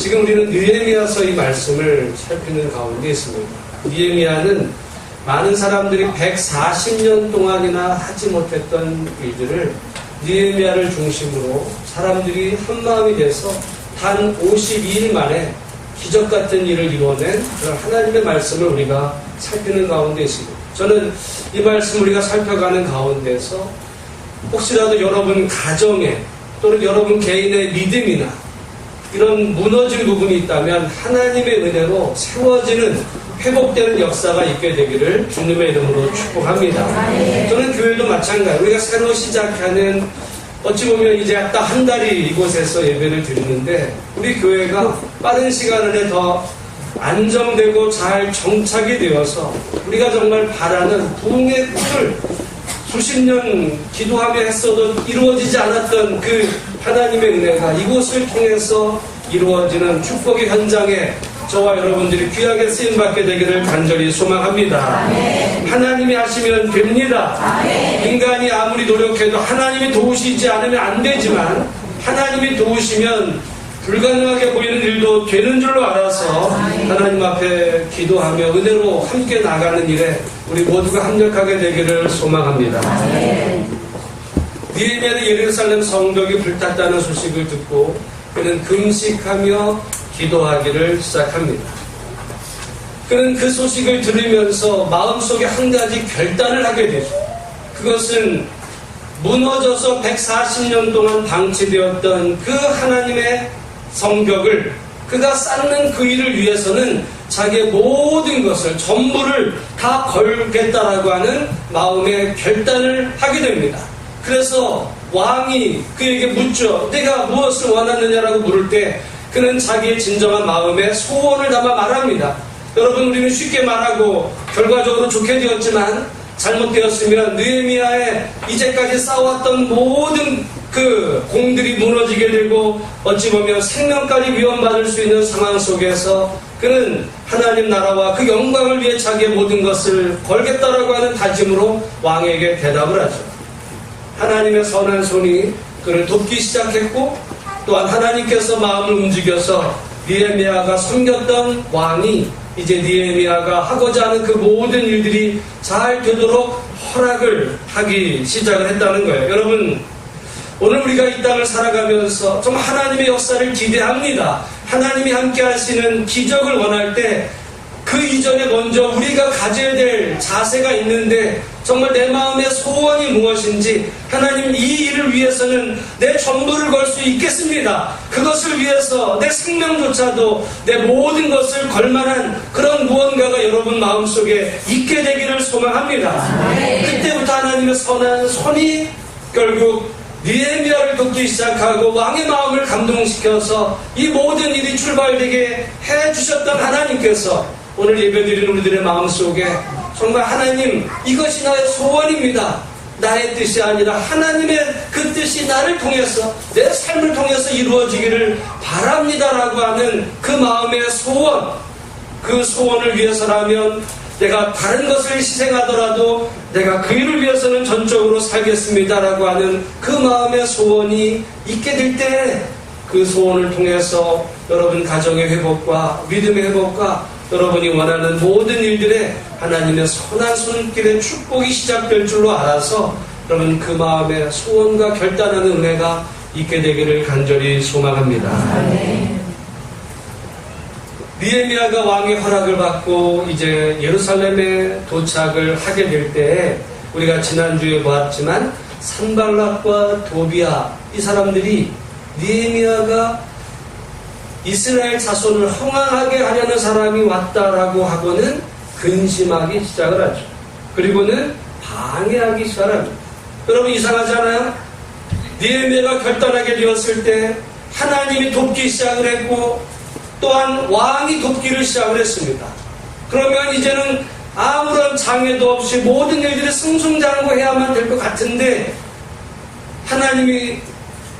지금 우리는 느헤미야서 이 말씀을 살피는 가운데 있습니다. 느헤미야는 많은 사람들이 140년 동안이나 하지 못했던 일들을 느헤미야를 중심으로 사람들이 한마음이 돼서 단 52일 만에 기적 같은 일을 이루어낸 그런 하나님의 말씀을 우리가 살피는 가운데 있습니다. 저는 이 말씀 우리가 살펴가는 가운데서 혹시라도 여러분 가정에 또는 여러분 개인의 믿음이나 이런 무너진 부분이 있다면 하나님의 은혜로 세워지는 회복되는 역사가 있게 되기를 주님의 이름으로 축복합니다. 저는 교회도 마찬가지예요. 우리가 새로 시작하는 어찌 보면 이제 딱 한 달이 이곳에서 예배를 드리는데 우리 교회가 빠른 시간 안에 더 안정되고 잘 정착이 되어서 우리가 정말 바라는 부흥의 꿈을 수십 년 기도하며 했어도 이루어지지 않았던 그 하나님의 은혜가 이곳을 통해서 이루어지는 축복의 현장에 저와 여러분들이 귀하게 쓰임받게 되기를 간절히 소망합니다. 아멘. 하나님이 하시면 됩니다. 아멘. 인간이 아무리 노력해도 하나님이 도우시지 않으면 안 되지만 하나님이 도우시면 불가능하게 보이는 일도 되는 줄로 알아서 하나님 앞에 기도하며 은혜로 함께 나가는 일에 우리 모두가 합력하게 되기를 소망합니다. 느헤미야는 예루살렘 성벽이 불탔다는 소식을 듣고 그는 금식하며 기도하기를 시작합니다. 그는 그 소식을 들으면서 마음속에 한 가지 결단을 하게 되죠. 그것은 무너져서 140년 동안 방치되었던 그 하나님의 성벽을 그가 쌓는 그 일을 위해서는 자기의 모든 것을 전부를 다 걸겠다라고 하는 마음의 결단을 하게 됩니다. 그래서 왕이 그에게 묻죠. 내가 무엇을 원하느냐라고 물을 때 그는 자기의 진정한 마음에 소원을 담아 말합니다. 여러분, 우리는 쉽게 말하고 결과적으로 좋게 되었지만 잘못되었으면 느헤미야의 이제까지 쌓아왔던 모든 그 공들이 무너지게 되고 어찌 보면 생명까지 위험받을 수 있는 상황 속에서 그는 하나님 나라와 그 영광을 위해 자기의 모든 것을 걸겠다라고 하는 다짐으로 왕에게 대답을 하죠. 하나님의 선한 손이 그를 돕기 시작했고 또한 하나님께서 마음을 움직여서 느헤미야가 섬겼던 왕이 이제 느헤미야가 하고자 하는 그 모든 일들이 잘 되도록 허락을 하기 시작을 했다는 거예요. 여러분, 오늘 우리가 이 땅을 살아가면서 정말 하나님의 역사를 기대합니다. 하나님이 함께 하시는 기적을 원할 때 그 이전에 먼저 우리가 가져야 될 자세가 있는데 정말 내 마음의 소원이 무엇인지 하나님 이 일을 위해서는 내 전부를 걸 수 있겠습니다. 그것을 위해서 내 생명조차도 내 모든 것을 걸 만한 그런 무언가가 여러분 마음속에 있게 되기를 소망합니다. 그때부터 하나님의 선한 손이 결국 느헤미야를 돕기 시작하고 왕의 마음을 감동시켜서 이 모든 일이 출발되게 해주셨던 하나님께서 오늘 예배드리는 우리들의 마음속에 정말 하나님 이것이 나의 소원입니다. 나의 뜻이 아니라 하나님의 그 뜻이 나를 통해서 내 삶을 통해서 이루어지기를 바랍니다라고 하는 그 마음의 소원, 그 소원을 위해서라면 내가 다른 것을 희생하더라도 내가 그 일을 위해서는 전적으로 살겠습니다라고 하는 그 마음의 소원이 있게 될 때 그 소원을 통해서 여러분 가정의 회복과 믿음의 회복과 여러분이 원하는 모든 일들에 하나님의 선한 손길의 축복이 시작될 줄로 알아서 여러분 그 마음의 소원과 결단하는 은혜가 있게 되기를 간절히 소망합니다. 느헤미야가 왕의 허락을 받고 이제 예루살렘에 도착을 하게 될 때 우리가 지난주에 보았지만 산발락과 도비야 이 사람들이 느헤미야가 이스라엘 자손을 흥황하게 하려는 사람이 왔다라고 하고는 근심하기 시작을 하죠. 그리고는 방해하기 시작합니다. 여러분 이상하지 않아요? 느헤미야가 결단하게 되었을 때 하나님이 돕기 시작을 했고 또한 왕이 돕기를 시작을 했습니다. 그러면 이제는 아무런 장애도 없이 모든 일들이 승승장구해야만 될 것 같은데 하나님이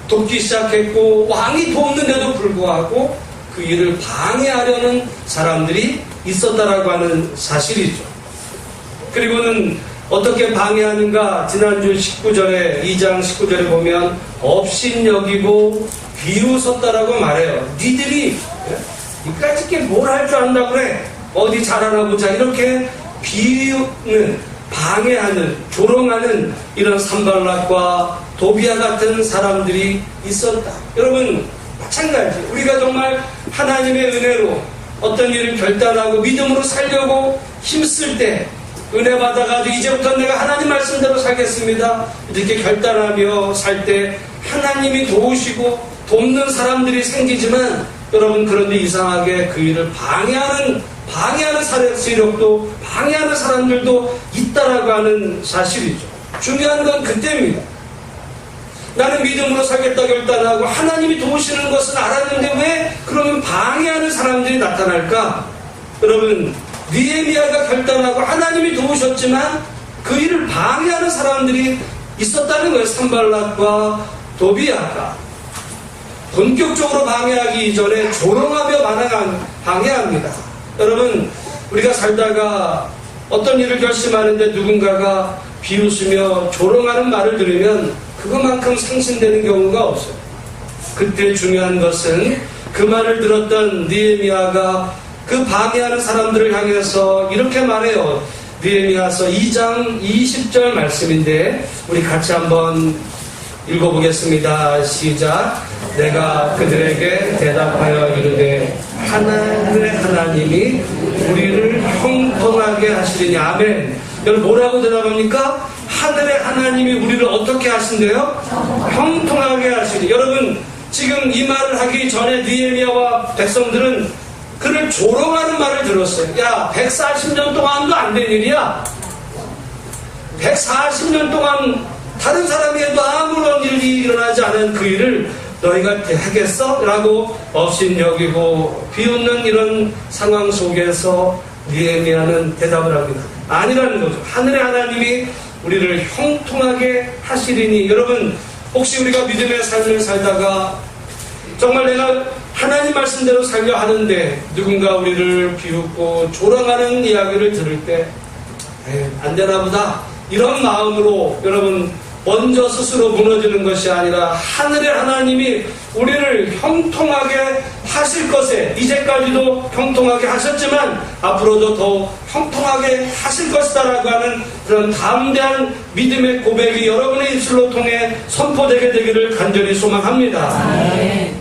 돕기 시작했고 왕이 돕는데도 불구하고 그 일을 방해하려는 사람들이 있었다라고 하는 사실이죠. 그리고는 어떻게 방해하는가? 지난주 19절에 2장 19절에 보면 업신여기고 비웃었다라고 말해요. 니들이 이까짓 게 뭘 할 줄 안다고 그래? 어디 잘하나 보자. 이렇게 비웃는, 방해하는, 조롱하는 이런 산발락과 도비아 같은 사람들이 있었다. 여러분, 마찬가지. 우리가 정말 하나님의 은혜로 어떤 일을 결단하고 믿음으로 살려고 힘쓸 때, 은혜 받아가지고 이제부터 내가 하나님 말씀대로 살겠습니다, 이렇게 결단하며 살 때 하나님이 도우시고 돕는 사람들이 생기지만, 여러분, 그런데 이상하게 그 일을 방해하는 세력도, 방해하는 사람들도 있다라고 하는 사실이죠. 중요한 건 그때입니다. 나는 믿음으로 살겠다 결단하고 하나님이 도우시는 것은 알았는데 왜 그러면 방해하는 사람들이 나타날까? 여러분, 느헤미야가 결단하고 하나님이 도우셨지만 그 일을 방해하는 사람들이 있었다는 거예요. 산발락과 도비아가 본격적으로 방해하기 이전에 조롱하며 방해합니다. 여러분, 우리가 살다가 어떤 일을 결심하는데 누군가가 비웃으며 조롱하는 말을 들으면 그것만큼 상심되는 경우가 없어요. 그때 중요한 것은 그 말을 들었던 느헤미야가 그 방해하는 사람들을 향해서 이렇게 말해요. 느헤미야서 2장 20절 말씀인데 우리 같이 한번 읽어보겠습니다. 시작. 내가 그들에게 대답하여 이르되 하나님이 우리를 형통하게 하시리니. 아멘. 여러분, 뭐라고 대답합니까? 하늘의 하나님이 우리를 어떻게 하신대요? 형통하게 하시니. 여러분, 지금 이 말을 하기 전에 느헤미야와 백성들은 그를 조롱하는 말을 들었어요. 야, 140년 동안도 안 된 일이야. 140년 동안 다른 사람이 해도 아무런 일이 일어나지 않은 그 일을 너희가 하겠어? 라고 업신여기고 비웃는 이런 상황 속에서 느헤미야는 대답을 합니다. 아니라는 거죠. 하늘의 하나님이 우리를 형통하게 하시리니. 여러분, 혹시 우리가 믿음의 삶을 살다가 정말 내가 하나님 말씀대로 살려 하는데 누군가 우리를 비웃고 조롱하는 이야기를 들을 때 안 되나 보다, 이런 마음으로 여러분 먼저 스스로 무너지는 것이 아니라 하늘의 하나님이 우리를 형통하게 하실 것에, 이제까지도 형통하게 하셨지만 앞으로도 더 형통하게 하실 것이다라고 하는 그런 담대한 믿음의 고백이 여러분의 입술로 통해 선포되게 되기를 간절히 소망합니다.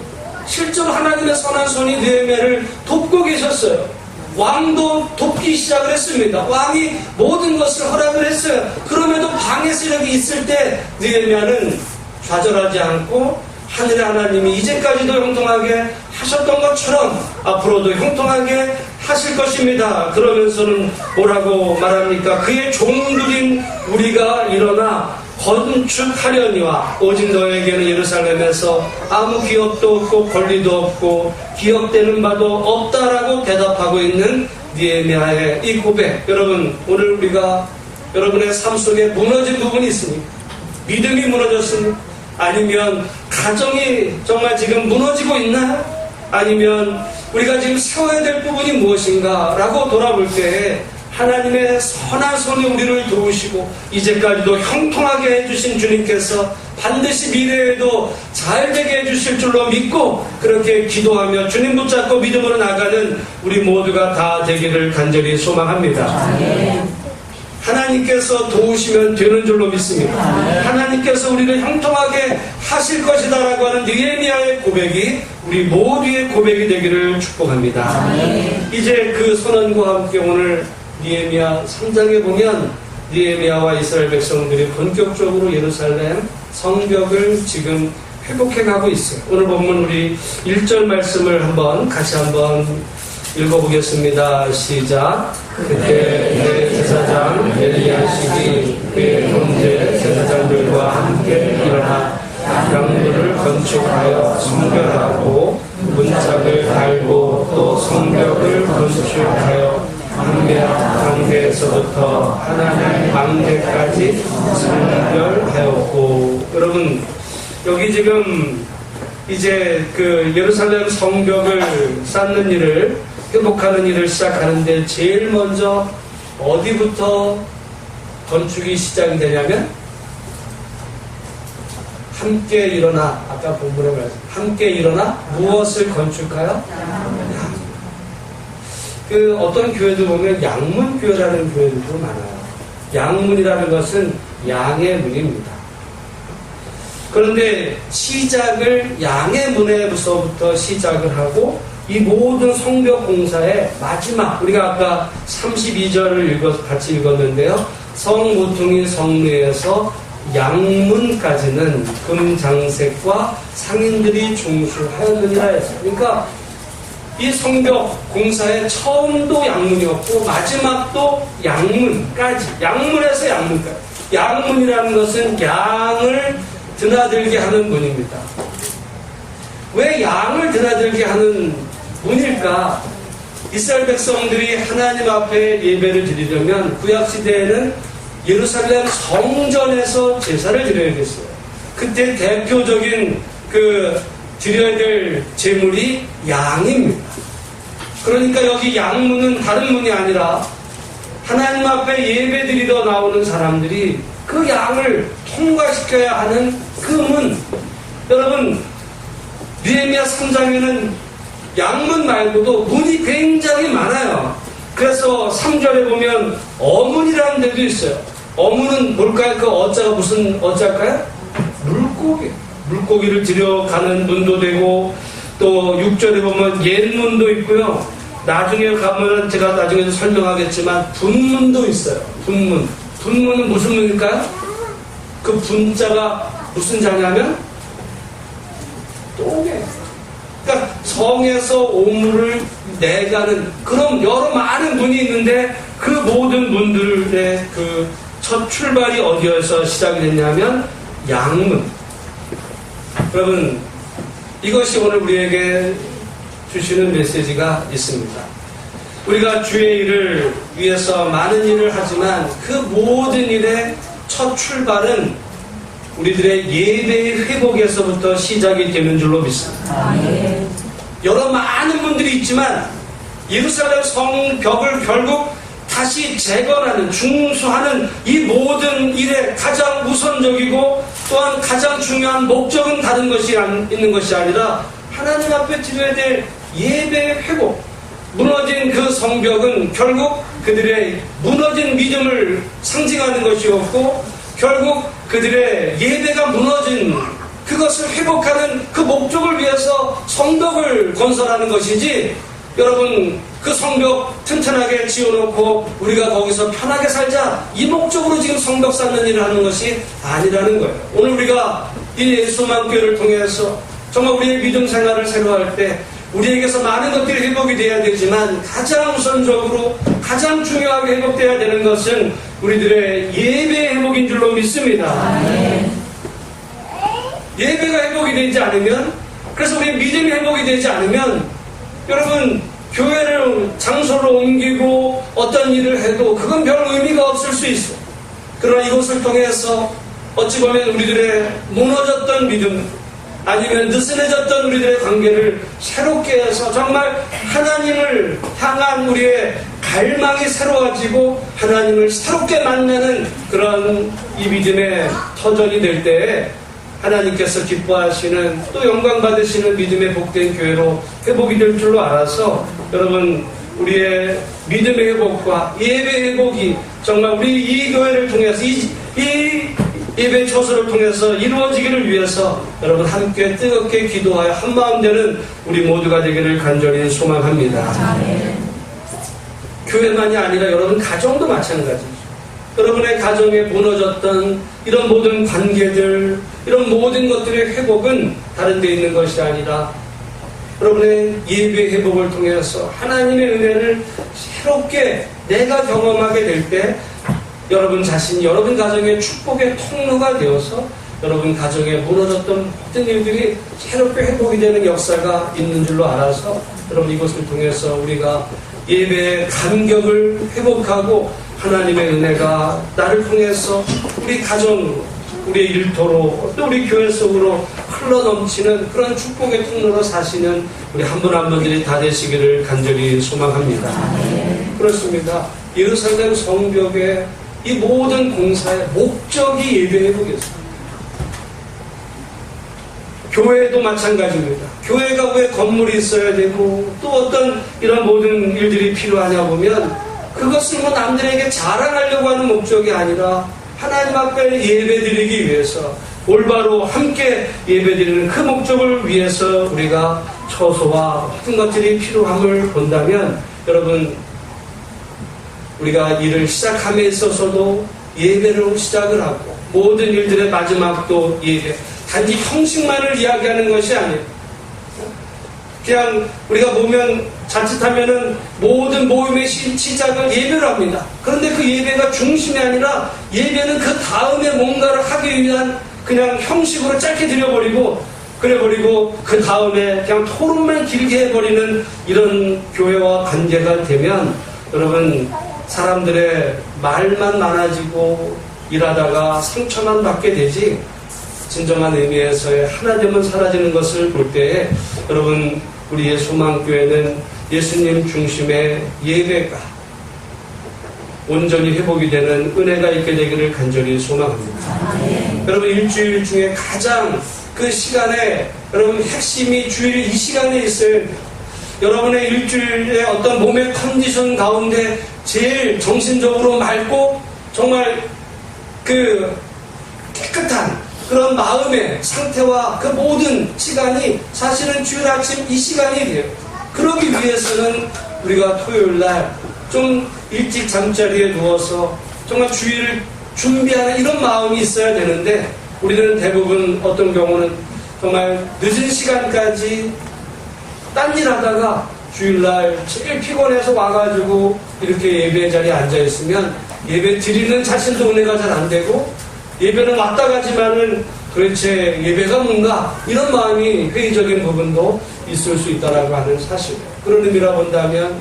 실제로 하나님의 선한 손이 느헤미야를 돕고 계셨어요. 왕도 돕기 시작을 했습니다. 왕이 모든 것을 허락을 했어요. 그럼에도 방해 세력이 있을 때 느헤미야는 좌절하지 않고 하늘의 하나님이 이제까지도 형통하게 하셨던 것처럼 앞으로도 형통하게 하실 것입니다. 그러면서는 뭐라고 말합니까? 그의 종들인 우리가 일어나 건축하려니와 오직 너에게는 예루살렘에서 아무 기업도 없고 권리도 없고 기업되는 바도 없다라고 대답하고 있는 느헤미야의 이 고백. 여러분, 오늘 우리가 여러분의 삶 속에 무너진 부분이 있습니까? 믿음이 무너졌습니까? 아니면 가정이 정말 지금 무너지고 있나요? 아니면 우리가 지금 세워야 될 부분이 무엇인가 라고 돌아볼 때 하나님의 선한 손이 우리를 도우시고 이제까지도 형통하게 해주신 주님께서 반드시 미래에도 잘되게 해주실 줄로 믿고 그렇게 기도하며 주님 붙잡고 믿음으로 나가는 우리 모두가 다 되기를 간절히 소망합니다. 하나님께서 도우시면 되는 줄로 믿습니다. 하나님께서 우리를 형통하게 하실 것이다 라고 하는 느헤미야의 고백이 우리 모두의 고백이 되기를 축복합니다. 이제 그 선언과 함께 오늘 느헤미야 3장에 보면 느헤미야와 이스라엘 백성들이 본격적으로 예루살렘 성벽을 지금 회복해가고 있어요. 오늘 본문 우리 1절 말씀을 같이 한번 읽어보겠습니다. 시작. 그때 대제사장 엘리야십이 그의 형제 제사장들과 함께 일어나 양문을 건축하여 성결하고 문짝을 달고 또 성벽을 건축하여 광대에서부터 하나님 광대까지 성결하였고. 여러분, 여기 지금 이제 그 예루살렘 성벽을 쌓는 일을, 회복하는 일을 시작하는데 제일 먼저 어디부터 건축이 시작이 되냐면 함께 일어나, 아까 본문에 말씀 함께 일어나 무엇을 건축하여? 그 어떤 교회도 보면 양문교회라는 교회들도 많아요. 양문이라는 것은 양의 문입니다. 그런데 시작을 양의 문에서부터 시작을 하고 이 모든 성벽 공사의 마지막, 우리가 아까 32절을 같이 읽었는데요. 성모퉁이 성내에서 양문까지는 금장색과 상인들이 중수하였느니라 했어요. 그러니까 이 성벽 공사의 처음도 양문이었고 마지막도 양문까지, 양문에서 양문까지. 양문이라는 것은 양을 드나들게 하는 문입니다. 왜 양을 드나들게 하는 문일까? 이스라엘 백성들이 하나님 앞에 예배를 드리려면 구약시대에는 예루살렘 성전에서 제사를 드려야겠어요. 그때 대표적인 드려야 될 제물이 양입니다. 그러니까 여기 양문은 다른 문이 아니라 하나님 앞에 예배 드리러 나오는 사람들이 그 양을 통과시켜야 하는 그 문. 여러분, 느헤미야 3장에는 양문 말고도 문이 굉장히 많아요. 그래서 3절에 보면 어문이라는 데도 있어요. 어문은 뭘까요? 그 어자가 무슨 어자일까요? 물고기. 물고기를 들여가는 문도 되고, 또 6절에 보면 옛문도 있고요. 나중에 가면은 제가 나중에도 설명하겠지만 분문도 있어요. 분문. 분문은 무슨 문일까요? 그 분자가 무슨 자냐면 똥에. 그러니까 성에서 오물을 내가는 그런 여러 많은 문이 있는데 그 모든 문들의 그 첫 출발이 어디에서 시작이 됐냐면 양문. 여러분, 이것이 오늘 우리에게 주시는 메시지가 있습니다. 우리가 주의 일을 위해서 많은 일을 하지만 그 모든 일의 첫 출발은 우리들의 예배의 회복에서부터 시작이 되는 줄로 믿습니다. 여러 많은 분들이 있지만 예루살렘 성벽을 결국 다시 재건하는, 중수하는 이 모든 일의 가장 우선적이고 또한 가장 중요한 목적은 다른 것이 있는 것이 아니라 하나님 앞에 드려야 될 예배의 회복. 무너진 그 성벽은 결국 그들의 무너진 믿음을 상징하는 것이었고 결국 그들의 예배가 무너진 그것을 회복하는 그 목적을 위해서 성벽을 건설하는 것이지, 여러분 그 성벽 튼튼하게 지어놓고 우리가 거기서 편하게 살자 이 목적으로 지금 성벽 쌓는 일을 하는 것이 아니라는 거예요. 오늘 우리가 이 예수만교회를 통해서 정말 우리의 믿음 생활을 새로 할 때 우리에게서 많은 것들이 회복이 돼야 되지만 가장 우선적으로 가장 중요하게 회복돼야 되는 것은 우리들의 예배 회복인 줄로 믿습니다. 예배가 회복이 되지 않으면, 그래서 우리 믿음이 회복이 되지 않으면 여러분 교회를 장소를 옮기고 어떤 일을 해도 그건 별 의미가 없을 수 있어요. 그러나 이것을 통해서 어찌 보면 우리들의 무너졌던 믿음 아니면 느슨해졌던 우리들의 관계를 새롭게 해서 정말 하나님을 향한 우리의 갈망이 새로워지고 하나님을 새롭게 만나는 그런 이 믿음의 터전이 될 때에 하나님께서 기뻐하시는 또 영광 받으시는 믿음의 복된 교회로 회복이 될 줄로 알아서 여러분 우리의 믿음의 회복과 예배 회복이 정말 우리 이 교회를 통해서 이 예배 초소를 통해서 이루어지기를 위해서 여러분 함께 뜨겁게 기도하여 한마음 되는 우리 모두가 되기를 간절히 소망합니다. 교회만이 아니라 여러분 가정도 마찬가지죠. 여러분의 가정에 무너졌던 이런 모든 관계들, 이런 모든 것들의 회복은 다른 데 있는 것이 아니라 여러분의 예배 회복을 통해서 하나님의 은혜를 새롭게 내가 경험하게 될 때 여러분 자신이 여러분 가정의 축복의 통로가 되어서 여러분 가정에 무너졌던 모든 일들이 새롭게 회복이 되는 역사가 있는 줄로 알아서 여러분 이것을 통해서 우리가 예배의 감격을 회복하고 하나님의 은혜가 나를 통해서 우리 가정, 우리 일터로 또 우리 교회 속으로 흘러넘치는 그런 축복의 통로로 사시는 우리 한 분 한 분들이 다 되시기를 간절히 소망합니다. 그렇습니다. 예루살렘 성벽의 이 모든 공사의 목적이 예배 회복이었습니다. 교회도 마찬가지입니다. 교회가 왜 건물이 있어야 되고 또 어떤 이런 모든 일들이 필요하냐 보면 그것은 뭐 남들에게 자랑하려고 하는 목적이 아니라 하나님 앞에 예배드리기 위해서 올바로 함께 예배드리는 그 목적을 위해서 우리가 처소와 모든 것들이 필요함을 본다면 여러분 우리가 일을 시작함에 있어서도 예배로 시작을 하고 모든 일들의 마지막도 예배 단지 형식만을 이야기하는 것이 아니에요. 그냥 우리가 보면 자칫하면은 모든 모임의 시작을 예배로 합니다. 그런데 그 예배가 중심이 아니라 예배는 그 다음에 뭔가를 하기 위한 그냥 형식으로 짧게 드려버리고 그래버리고 그 다음에 그냥 토론만 길게 해버리는 이런 교회와 관계가 되면 여러분 사람들의 말만 많아지고 일하다가 상처만 받게 되지 진정한 의미에서의 하나됨은 사라지는 것을 볼 때에 여러분 우리의 소망교회는 예수님 중심의 예배가 온전히 회복이 되는 은혜가 있게 되기를 간절히 소망합니다. 여러분 일주일 중에 가장 그 시간에 여러분 핵심이 주일 이 시간에 있어야 됩니다. 여러분의 일주일의 어떤 몸의 컨디션 가운데 제일 정신적으로 맑고 정말 그 깨끗한 그런 마음의 상태와 그 모든 시간이 사실은 주일 아침 이 시간이 돼요. 그러기 위해서는 우리가 토요일 날 좀 일찍 잠자리에 누워서 정말 주일을 준비하는 이런 마음이 있어야 되는데 우리는 대부분 어떤 경우는 정말 늦은 시간까지 딴일 하다가 주일날 제일 피곤해서 와가지고 이렇게 예배 자리에 앉아있으면 예배 드리는 자신도 은혜가 잘 안 되고 예배는 왔다 가지만은 도대체 예배가 뭔가 이런 마음이 회의적인 부분도 있을 수 있다라고 하는 사실이에요. 그런 의미라 본다면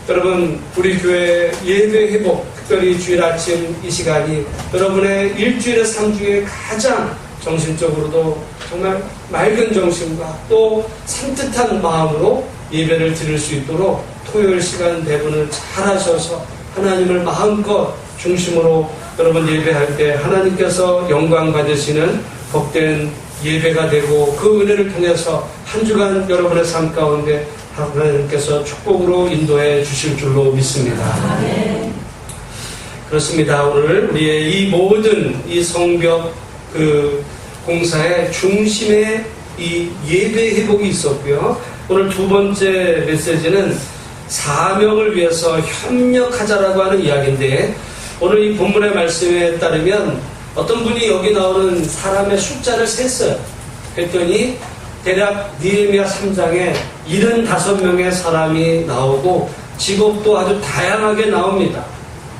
여러분 우리 교회 예배 회복 특별히 주일 아침 이 시간이 여러분의 일주일의 삶 중에 가장 정신적으로도 정말 맑은 정신과 또 산뜻한 마음으로 예배를 드릴 수 있도록 토요일 시간 배분을 잘 하셔서 하나님을 마음껏 중심으로 여러분 예배할 때 하나님께서 영광 받으시는 복된 예배가 되고 그 은혜를 통해서 한 주간 여러분의 삶 가운데 하나님께서 축복으로 인도해 주실 줄로 믿습니다. 네. 그렇습니다. 오늘 우리의 이 모든 이 성벽 그 공사의 중심에 이 예배 회복이 있었고요. 오늘 두 번째 메시지는 사명을 위해서 협력하자라고 하는 이야기인데 오늘 이 본문의 말씀에 따르면 어떤 분이 여기 나오는 사람의 숫자를 셌어요. 그랬더니 대략 느헤미야 3장에 75명의 사람이 나오고 직업도 아주 다양하게 나옵니다.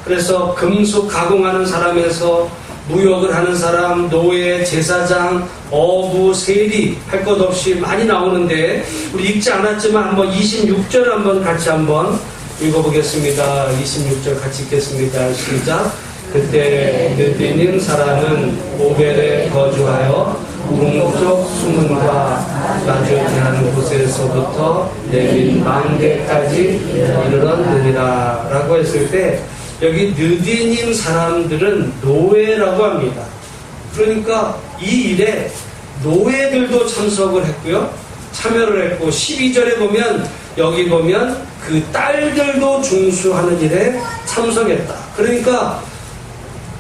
그래서 금속 가공하는 사람에서 무역을 하는 사람, 노예, 제사장, 어부, 세리 할 것 없이 많이 나오는데 우리 읽지 않았지만 한번 26절 한번 같이 한번 읽어보겠습니다. 26절 같이 읽겠습니다. 시작. 그때 느디님 사람은 오벨에 거주하여 동쪽 수문과 마주한 곳에서부터 내린 망대까지 이르렀느니라 라고 했을 때 여기 느디님 사람들은 노예라고 합니다. 그러니까 이 일에 노예들도 참석을 했고요. 참여를 했고 12절에 보면 여기 보면 그 딸들도 중수하는 일에 참석했다. 그러니까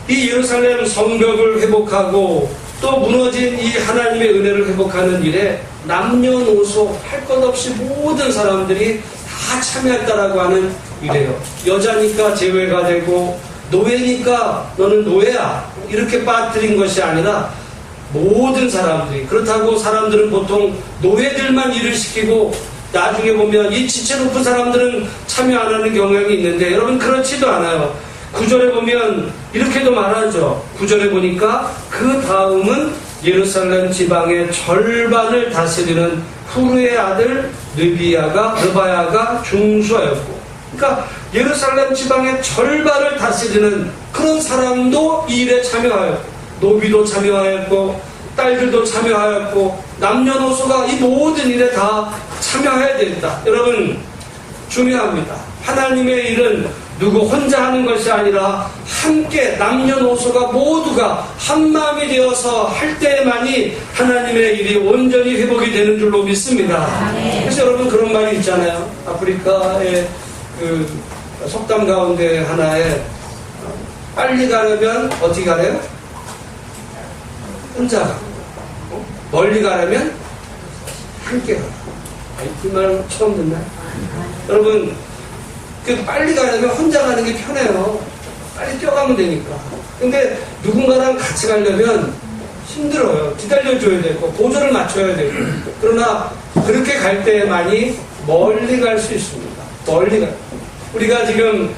이 예루살렘 성벽을 회복하고 또 무너진 이 하나님의 은혜를 회복하는 일에 남녀노소 할 것 없이 모든 사람들이 다 참여했다라고 하는 일이에요. 여자니까 제외가 되고 노예니까 너는 노예야 이렇게 빠뜨린 것이 아니라 모든 사람들이 그렇다고 사람들은 보통 노예들만 일을 시키고 나중에 보면 이 지체 높은 사람들은 참여 안 하는 경향이 있는데 여러분 그렇지도 않아요. 9절에 보면 이렇게도 말하죠. 9절에 보니까 그 다음은 예루살렘 지방의 절반을 다스리는 후르의 아들 느바야가 중수하였고 그러니까 예루살렘 지방의 절반을 다스리는 그런 사람도 이 일에 참여하였고 노비도 참여하였고 딸들도 참여하였고 남녀노소가 이 모든 일에 다 참여해야 된다. 여러분 중요합니다. 하나님의 일은 누구 혼자 하는 것이 아니라 함께 남녀노소가 모두가 한마음이 되어서 할 때만이 하나님의 일이 온전히 회복이 되는 줄로 믿습니다. 그래서 여러분 그런 말이 있잖아요. 아프리카의 그 속담 가운데 하나에 빨리 가려면 어떻게 가래요? 혼자 가고 멀리 가려면 함께 가고. 그 말 처음 듣나요? 여러분 그 빨리 가려면 혼자 가는 게 편해요. 빨리 뛰어가면 되니까. 근데 누군가랑 같이 가려면 힘들어요. 기다려줘야 되고 보조를 맞춰야 되고. 그러나 그렇게 갈 때만이 멀리 갈 수 있습니다. 멀리 가. 우리가 지금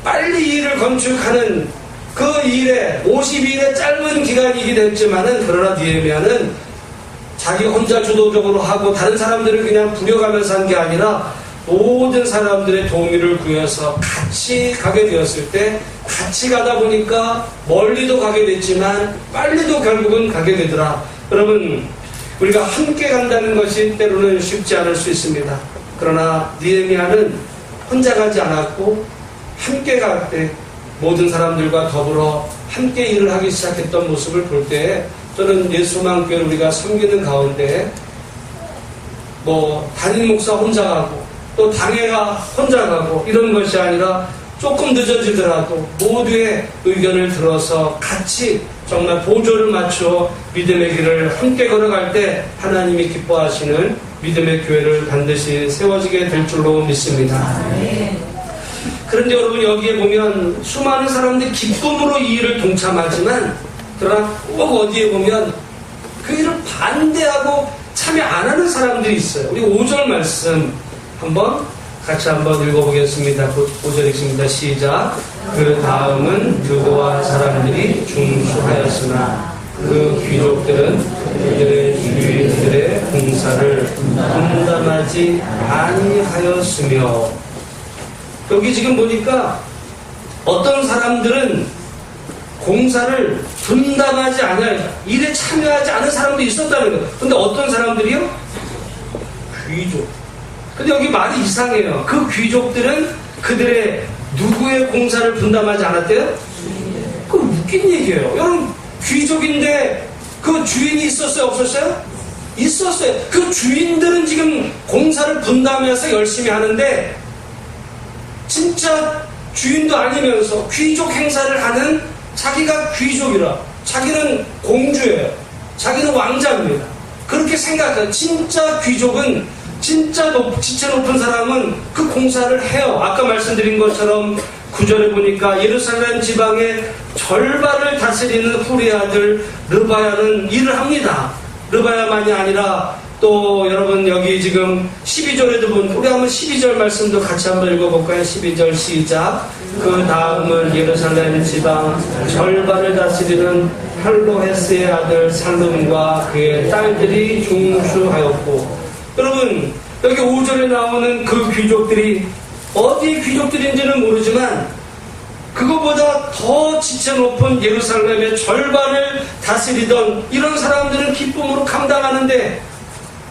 빨리 일을 건축하는 그 일에 52일의 짧은 기간이긴 했지만은 그러나 느헤미야는 자기 혼자 주도적으로 하고 다른 사람들을 그냥 부려가면서 한 게 아니라 모든 사람들의 동의를 구해서 같이 가게 되었을 때 같이 가다 보니까 멀리도 가게 됐지만 빨리도 결국은 가게 되더라. 여러분 우리가 함께 간다는 것이 때로는 쉽지 않을 수 있습니다. 그러나 느헤미야는 혼자 가지 않았고 함께 갈 때 모든 사람들과 더불어 함께 일을 하기 시작했던 모습을 볼 때 저는 예수만교회를 우리가 섬기는 가운데 뭐 담임 목사 혼자 가고 또 당회가 혼자 가고 이런 것이 아니라 조금 늦어지더라도 모두의 의견을 들어서 같이 정말 보조를 맞추어 믿음의 길을 함께 걸어갈 때 하나님이 기뻐하시는 믿음의 교회를 반드시 세워지게 될 줄로 믿습니다. 그런데 여러분 여기에 보면 수많은 사람들이 기쁨으로 이 일을 동참하지만 그러나 꼭 어디에 보면 그 일을 반대하고 참여 안 하는 사람들이 있어요. 우리 5절 말씀 같이 한번 읽어보겠습니다. 5절 읽습니다. 시작. 그 다음은 두고와 사람들이 중수하였으나 그 귀족들은 그들의 주인들의 공사를 분담하지 아니하였으며. 여기 지금 보니까 어떤 사람들은 공사를 분담하지 않아요. 일에 참여하지 않은 사람도 있었다는 거예요. 근데 어떤 사람들이요? 귀족. 근데 여기 말이 이상해요. 그 귀족들은 그들의 누구의 공사를 분담하지 않았대요? 그거 웃긴 얘기예요. 여러분 귀족인데 그 주인이 있었어요? 없었어요? 있었어요. 그 주인들은 지금 공사를 분담해서 열심히 하는데 진짜 주인도 아니면서 귀족 행사를 하는 자기가 귀족이라 자기는 공주예요. 자기는 왕자입니다. 그렇게 생각해요. 진짜 귀족은 진짜 지체 높은 사람은 그 공사를 해요. 아까 말씀드린 것처럼 9절에 보니까 예루살렘 지방의 절반을 다스리는 후리의 아들 르바야는 일을 합니다. 르바야만이 아니라 또 여러분 여기 지금 12절에도 보면 우리 한번 12절 말씀도 같이 한번 읽어볼까요? 12절 시작. 그 다음은 예루살렘 지방 절반을 다스리는 할로헤스의 아들 살룸과 그의 딸들이 중수하였고. 여러분 여기 5절에 나오는 그 귀족들이 어디의 귀족들인지는 모르지만 그거보다 더 지체 높은 예루살렘의 절반을 다스리던 이런 사람들은 기쁨으로 감당하는데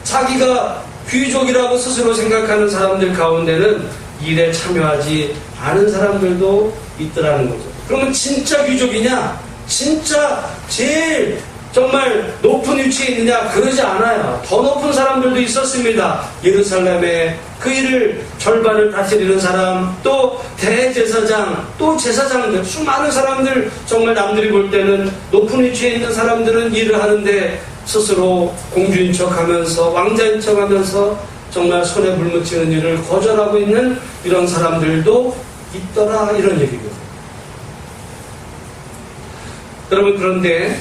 자기가 귀족이라고 스스로 생각하는 사람들 가운데는 일에 참여하지 않은 사람들도 있더라는 거죠. 그러면 진짜 귀족이냐? 진짜 제일 정말 높은 위치에 있느냐? 그러지 않아요. 더 높은 사람들도 있었습니다. 예루살렘에 그 일을 절반을 다스리는 사람, 또 대제사장, 또 제사장들, 수많은 사람들, 정말 남들이 볼 때는 높은 위치에 있는 사람들은 일을 하는데 스스로 공주인 척하면서 왕자인 척하면서 정말 손에 물 묻히는 일을 거절하고 있는 이런 사람들도 있더라, 이런 얘기죠. 여러분 그런데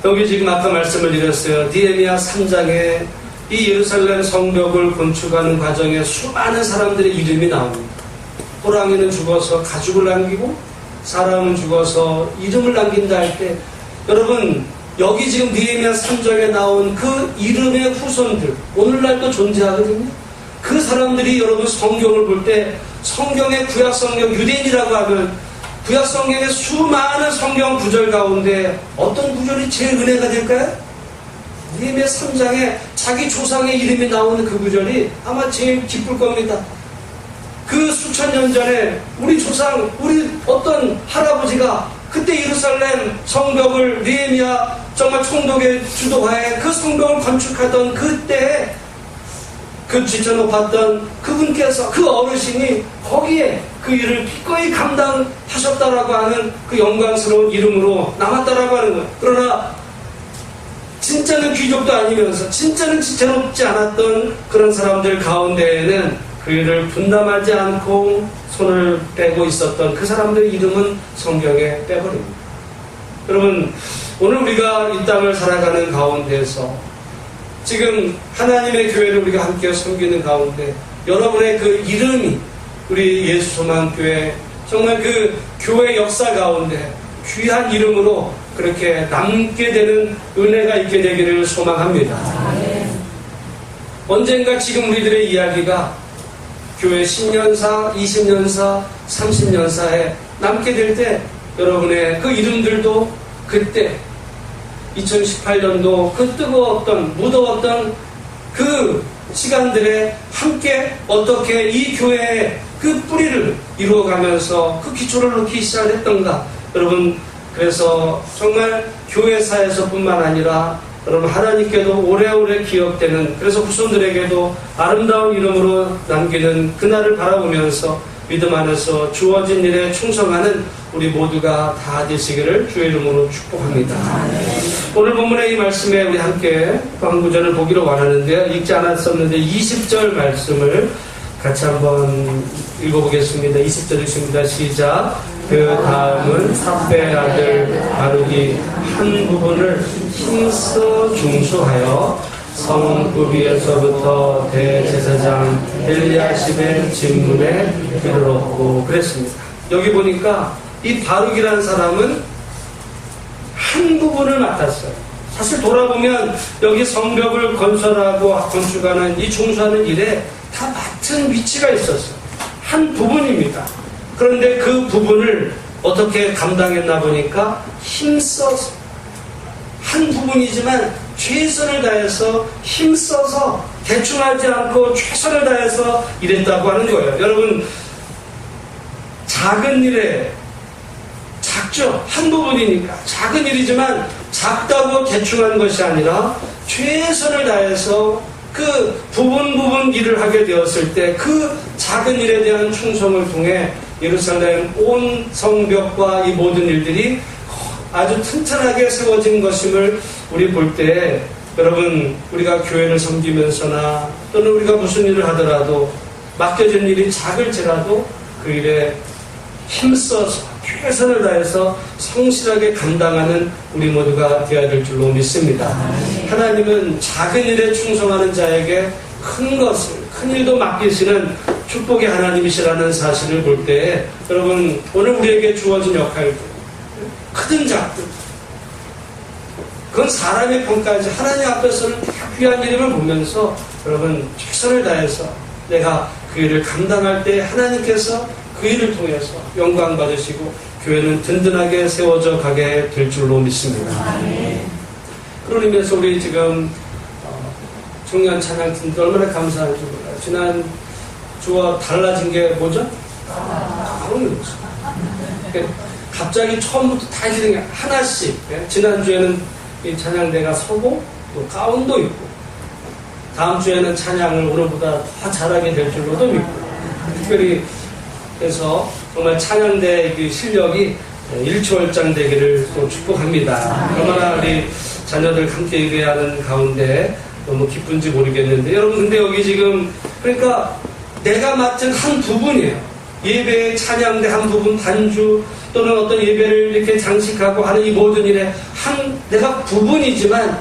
여기 지금 아까 말씀을 드렸어요. 느헤미야 3장에 이 예루살렘 성벽을 건축하는 과정에 수많은 사람들의 이름이 나옵니다. 호랑이는 죽어서 가죽을 남기고 사람은 죽어서 이름을 남긴다 할 때 여러분 여기 지금 느헤미야 3장에 나온 그 이름의 후손들 오늘날도 존재하거든요. 그 사람들이 여러분 성경을 볼 때 성경의 구약성경 유대인이라고 하면 구약성경의 수많은 성경 구절 가운데 어떤 구절이 제일 은혜가 될까요? 느헤미야 3장에 자기 조상의 이름이 나오는 그 구절이 아마 제일 기쁠 겁니다. 그 수천 년 전에 우리 조상, 우리 어떤 할아버지가 그때 예루살렘 성벽을 느헤미야 정말 총독의 주도하에 그 성벽을 건축하던 그때 그 지쳐 높았던 그분께서, 그 어르신이 거기에 그 일을 기꺼이 감당하셨다라고 하는 그 영광스러운 이름으로 남았다라고 하는 거예요. 그러나 진짜는 귀족도 아니면서 진짜는 지쳐롭지 않았던 그런 사람들 가운데에는 그 일을 분담하지 않고 손을 빼고 있었던 그 사람들의 이름은 성경에 빼버립니다. 여러분, 오늘 우리가 이 땅을 살아가는 가운데서 지금 하나님의 교회를 우리가 함께 섬기는 가운데 여러분의 그 이름이 우리 예수소망교회 정말 그 교회 역사 가운데 귀한 이름으로 그렇게 남게 되는 은혜가 있게 되기를 소망합니다. 언젠가 지금 우리들의 이야기가 교회 10년사, 20년사, 30년사에 남게 될 때 여러분의 그 이름들도 그때 2018년도 그 뜨거웠던, 무더웠던 그 시간들에 함께 어떻게 이 교회의 그 뿌리를 이루어가면서 그 기초를 놓기 시작했던가. 여러분, 그래서 정말 교회사에서뿐만 아니라 여러분 하나님께도 오래오래 기억되는, 그래서 후손들에게도 아름다운 이름으로 남기는 그날을 바라보면서 믿음 안에서 주어진 일에 충성하는 우리 모두가 다 되시기를 주의 이름으로 축복합니다. 오늘 본문의 이 말씀에 우리 함께 한 구절을 보기로 원하는데요. 읽지 않았었는데 20절 말씀을 같이 한번 읽어보겠습니다. 20절 읽습니다. 시작. 그 다음은 삽의 아들 바룩이 한 부분을 힘써 중수하여 성읍위에서부터 대제사장 엘리야십의 직문에 이르렀고 그랬습니다. 여기 보니까 이 바룩이라는 사람은 한 부분을 맡았어요. 사실 돌아보면 여기 성벽을 건설하고 건축하는 이 중수하는 일에 다 맡은 위치가 있었어요. 한 부분입니다. 그런데 그 부분을 어떻게 감당했나 보니까 힘써서, 한 부분이지만 최선을 다해서 힘써서 대충 하지 않고 최선을 다해서 일했다고 하는 거예요. 여러분, 작은 일에 작죠. 한 부분이니까 작은 일이지만 작다고 대충 한 것이 아니라 최선을 다해서 그 부분 일을 하게 되었을 때 그 작은 일에 대한 충성을 통해 예루살렘 온 성벽과 이 모든 일들이 아주 튼튼하게 세워진 것임을 우리 볼 때, 여러분, 우리가 교회를 섬기면서나 또는 우리가 무슨 일을 하더라도 맡겨진 일이 작을지라도 그 일에 힘써서 최선을 다해서 성실하게 감당하는 우리 모두가 되어야 될 줄로 믿습니다. 하나님은 작은 일에 충성하는 자에게 큰 것을, 큰 일도 맡기시는 축복의 하나님이시라는 사실을 볼 때, 여러분, 오늘 우리에게 주어진 역할들, 크든 작든, 그건 사람의 평가이지 하나님 앞에서는 다 귀한 이름을 보면서 여러분 최선을 다해서 내가 그 일을 감당할 때 하나님께서 그 일을 통해서 영광 받으시고 교회는 든든하게 세워져 가게 될 줄로 믿습니다. 그런 의미에서 우리 지금 청년 찬양 팀도 얼마나 감사한지 몰라요. 지난 주와 달라진 게 뭐죠? 가운이 없어요. 갑자기 처음부터 다 이렇게 하나씩, 지난주에는 이 찬양대가 서고 또 가운도 있고 다음 주에는 찬양을 오늘보다 더 잘하게 될 줄로도 믿고, 특별히 그래서 정말 찬양대 그 실력이 일취월장되기를 또 축복합니다. 얼마나 우리 자녀들 함께 예배하는 가운데 너무 기쁜지 모르겠는데, 여러분 근데 여기 지금 그러니까 내가 맡은 한 부분이에요. 예배의 찬양대 한 부분, 반주 또는 어떤 예배를 이렇게 장식하고 하는 이 모든 일에 내가 부분이지만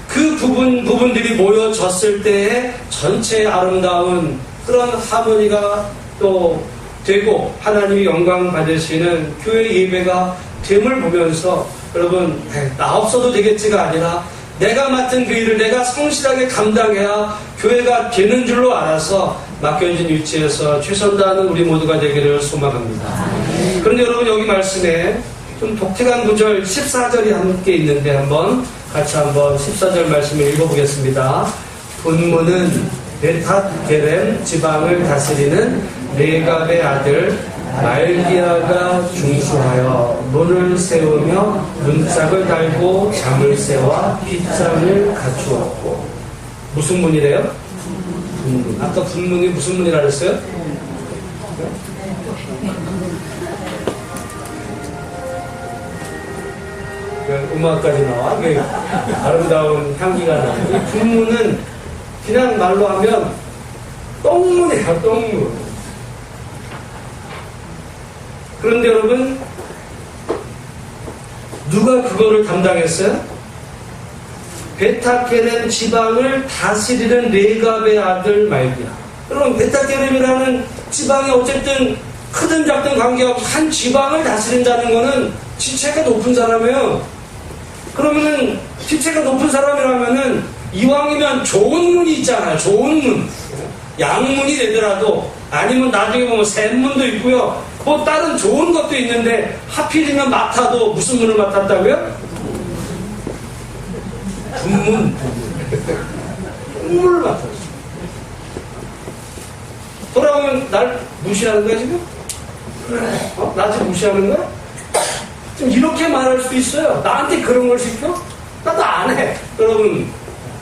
그 부분들이 모여졌을 때의 전체의 아름다운 그런 하모니가 또 되고 하나님이 영광 받으시는 교회 예배가 됨을 보면서 여러분, 나 없어도 되겠지가 아니라 내가 맡은 그 일을 내가 성실하게 감당해야 교회가 되는 줄로 알아서 맡겨진 위치에서 최선 다하는 우리 모두가 되기를 소망합니다. 그런데 여러분, 여기 말씀에 좀 독특한 구절 14절이 함께 있는데 같이 한번 14절 말씀을 읽어보겠습니다. 본문은 베타게렘 지방을 다스리는 레갑의 아들 말기야가 중수하여 문을 세우며 문짝을 달고 자물쇠와 빗장을 갖추었고. 무슨 문이래요? 분문. 아까 분문이 무슨 문이라 그랬어요? 음악까지 나와. 아름다운 향기가 나요. 이 분문은 그냥 말로 하면 똥문이에요, 똥문. 그런데 여러분, 누가 그거를 담당했어요? 베타게렘 지방을 다스리는 레갑의 아들 말기야. 여러분, 베타게렘이라는 지방이 어쨌든 크든 작든 관계없이 한 지방을 다스린다는 거는 지체가 높은 사람이에요. 그러면은 지체가 높은 사람이라면은 이왕이면 좋은 문이 있잖아요. 좋은 문. 양문이 되더라도, 아니면 나중에 보면 샘문도 있고요. 뭐 다른 좋은 것도 있는데 하필이면 맡아도 무슨 문을 맡았다고요? 분문. 문을 맡았어. 돌아오면 날 무시하는 거야 지금? 나 지금 무시하는 거야? 좀 이렇게 말할 수 있어요. 나한테 그런 걸 시켜? 나도 안 해. 여러분,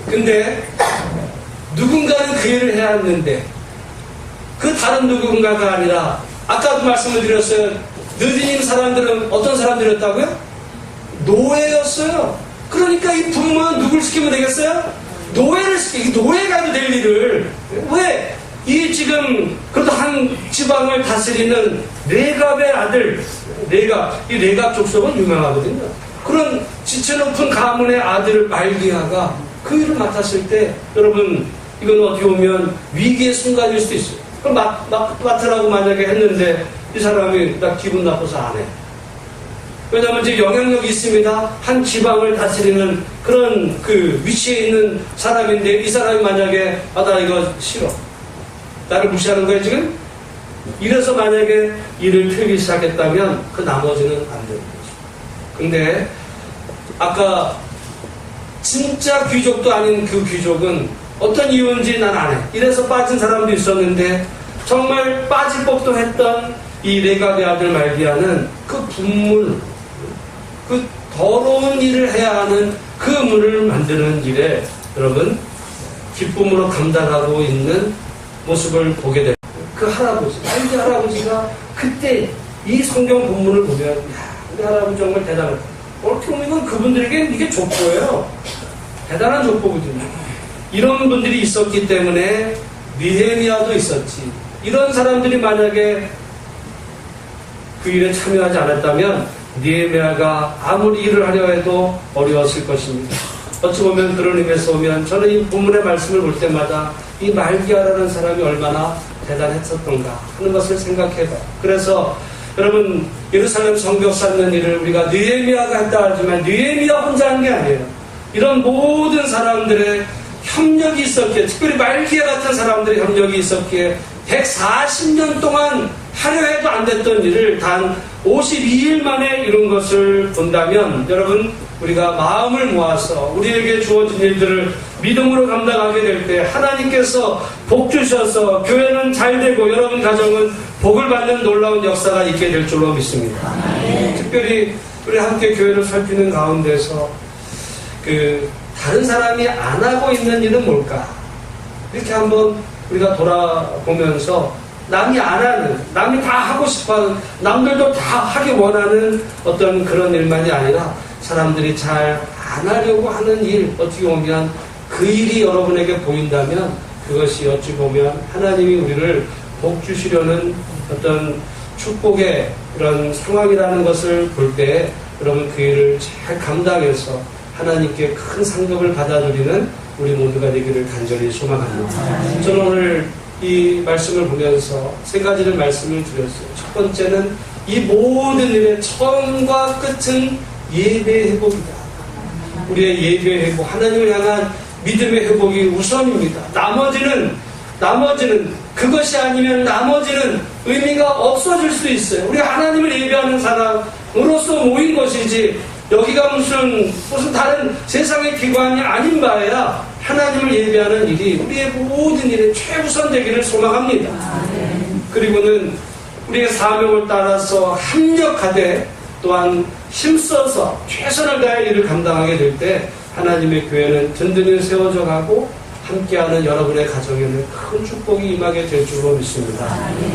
근데 누군가는 그 일을 해야 하는데 그 다른 누군가가 아니라, 아까도 말씀을 드렸어요. 느디님 사람들은 어떤 사람들이었다고요? 노예였어요. 그러니까 이 부모는 누굴 시키면 되겠어요? 노예를 시키고, 노예가 해도 될 일을. 왜? 이 지금 그래도 한 지방을 다스리는 레갑의 아들, 이 레갑 족속은 유명하거든요. 그런 지체 높은 가문의 아들 말기야가 그 일을 맡았을 때, 여러분, 이건 어떻게 보면 위기의 순간일 수도 있어요. 그럼 맡으라고 만약에 했는데 이 사람이 나 기분 나빠서 안 해. 왜냐하면 이제 영향력이 있습니다. 한 지방을 다스리는 그런 그 위치에 있는 사람인데, 이 사람이 만약에 나 이거 싫어, 나를 무시하는 거예요 지금? 이래서 만약에 일을 틀기 시작했다면 그 나머지는 안 되는 거죠. 근데 아까 진짜 귀족도 아닌 그 귀족은 어떤 이유인지 난 안 해. 이래서 빠진 사람도 있었는데, 정말 빠질 법도 했던 이 레갑의 아들 말기야는 그 분물, 그 더러운 일을 해야 하는 그 문을 만드는 일에 여러분 기쁨으로 감당하고 있는 모습을 보게 됩니다. 그 할아버지, 말기 할아버지가 그때 이 성경 본문을 보면, 야, 우리 할아버지 정말 대단하다. 어떻게 보면 그분들에게 이게 족보예요. 대단한 족보거든요. 이런 분들이 있었기 때문에 느헤미야도 있었지. 이런 사람들이 만약에 그 일에 참여하지 않았다면 느헤미야가 아무리 일을 하려 해도 어려웠을 것입니다. 어찌 보면 그런 의미에서 보면 저는 이 본문의 말씀을 볼 때마다 이 말기야라는 사람이 얼마나 대단했었던가 하는 것을 생각해봐요. 그래서 여러분, 예루살렘 성벽 쌓는 일을 우리가 느헤미야가 했다 하지만 느헤미야 혼자 한 게 아니에요. 이런 모든 사람들의 협력이 있었기에, 특별히 말기야 같은 사람들의 협력이 있었기에 140년 동안 하려 해도 안 됐던 일을 단 52일 만에 이룬 것을 본다면, 여러분, 우리가 마음을 모아서 우리에게 주어진 일들을 믿음으로 감당하게 될 때 하나님께서 복 주셔서 교회는 잘 되고 여러분 가정은 복을 받는 놀라운 역사가 있게 될 줄로 믿습니다. 특별히 우리 함께 교회를 살피는 가운데서 다른 사람이 안 하고 있는 일은 뭘까? 이렇게 한번 우리가 돌아보면서 남이 안 하는, 남이 다 하고 싶어하는, 남들도 다 하기 원하는 어떤 그런 일만이 아니라 사람들이 잘 안 하려고 하는 일, 어떻게 보면 그 일이 여러분에게 보인다면 그것이 어찌 보면 하나님이 우리를 복 주시려는 어떤 축복의 그런 상황이라는 것을 볼 때 여러분 그 일을 잘 감당해서 하나님께 큰 상급을 받아들이는 우리 모두가 되기를 간절히 소망합니다. 저는 오늘 이 말씀을 보면서 세 가지를 말씀을 드렸어요. 첫 번째는 이 모든 일의 처음과 끝은 예배의 회복이다. 우리의 예배의 회복, 하나님을 향한 믿음의 회복이 우선입니다. 나머지는 그것이 아니면 나머지는 의미가 없어질 수 있어요. 우리 하나님을 예배하는 사람으로서 모인 것이지 여기가 무슨 다른 세상의 기관이 아닌 바에야 하나님을 예배하는 일이 우리의 모든 일에 최우선 되기를 소망합니다. 그리고는 우리의 사명을 따라서 합력하되 또한 힘써서 최선을 다해 일을 감당하게 될 때 하나님의 교회는 든든히 세워져 가고 함께하는 여러분의 가정에는 큰 축복이 임하게 될 줄로 믿습니다.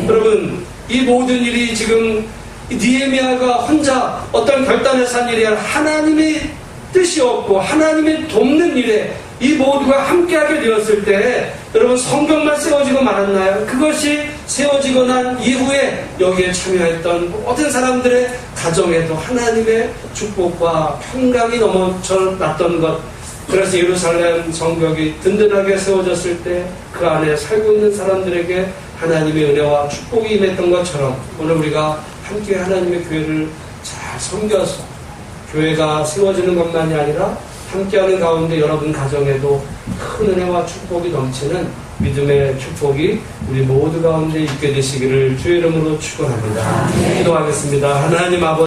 여러분, 이 모든 일이 지금 느헤미야가 혼자 어떤 결단에서 한 일이 아니라 하나님의 뜻이 없고 하나님의 돕는 일에 이 모두가 함께하게 되었을 때 여러분 성벽만 세워지고 말았나요? 그것이 세워지고 난 이후에 여기에 참여했던 모든 사람들의 가정에도 하나님의 축복과 평강이 넘쳐났던 것, 그래서 예루살렘 성벽이 든든하게 세워졌을 때 그 안에 살고 있는 사람들에게 하나님의 은혜와 축복이 임했던 것처럼 오늘 우리가 함께 하나님의 교회를 잘 섬겨서 교회가 세워지는 것만이 아니라 함께하는 가운데 여러분 가정에도 큰 은혜와 축복이 넘치는 믿음의 축복이 우리 모두 가운데 있게 되시기를 주의 이름으로 축원합니다. 기도하겠습니다. 하나님 아버지,